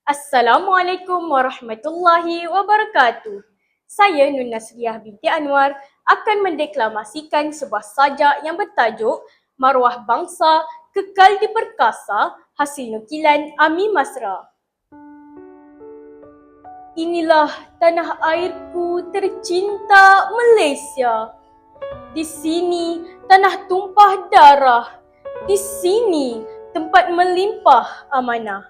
Assalamualaikum warahmatullahi wabarakatuh. Saya Nun Nasriah binti Anwar akan mendeklamasikan sebuah sajak yang bertajuk Maruah Bangsa Kekal Diperkasa hasil nukilan Ami Masra. Inilah tanah airku tercinta Malaysia. Di sini tanah tumpah darah. Di sini tempat melimpah amanah.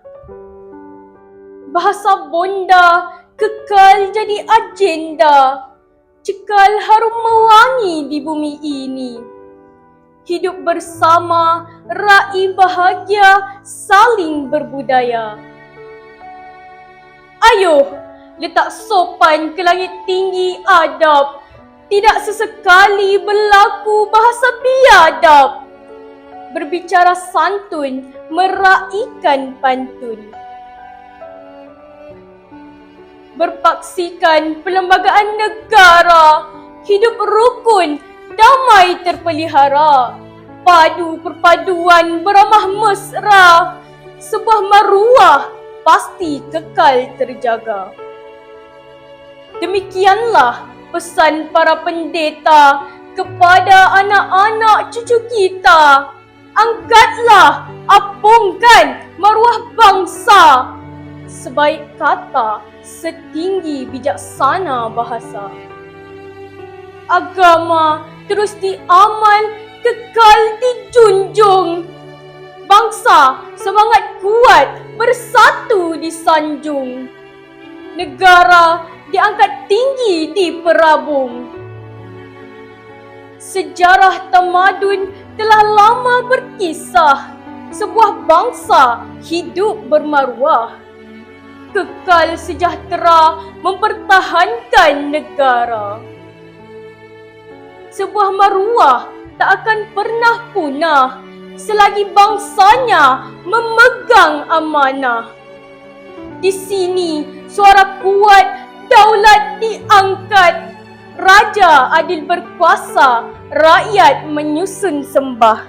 Bahasa bonda kekal jadi agenda. Cekal harum mewangi di bumi ini. Hidup bersama, raih bahagia, saling berbudaya. Ayo, letak sopan ke langit tinggi adab. Tidak sesekali berlaku bahasa biadab. Berbicara santun, meraihkan pantun. Berpaksikan perlembagaan negara, hidup rukun, damai terpelihara. Padu perpaduan beramah mesra, sebuah maruah pasti kekal terjaga. Demikianlah pesan para pendeta kepada anak-anak cucu kita. Angkatlah, apungkan maruah bangsa. Sebaik kata, setinggi bijaksana bahasa. Agama terus diamal, kekal dijunjung. Bangsa semangat kuat, bersatu disanjung. Negara diangkat tinggi diperabung. Sejarah tamadun telah lama berkisah. Sebuah bangsa hidup bermaruah. Kekal sejahtera mempertahankan negara. Sebuah maruah tak akan pernah punah selagi bangsanya memegang amanah. Di sini suara kuat, daulat diangkat. Raja adil berkuasa, rakyat menyusun sembah.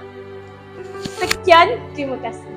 Sekian, terima kasih.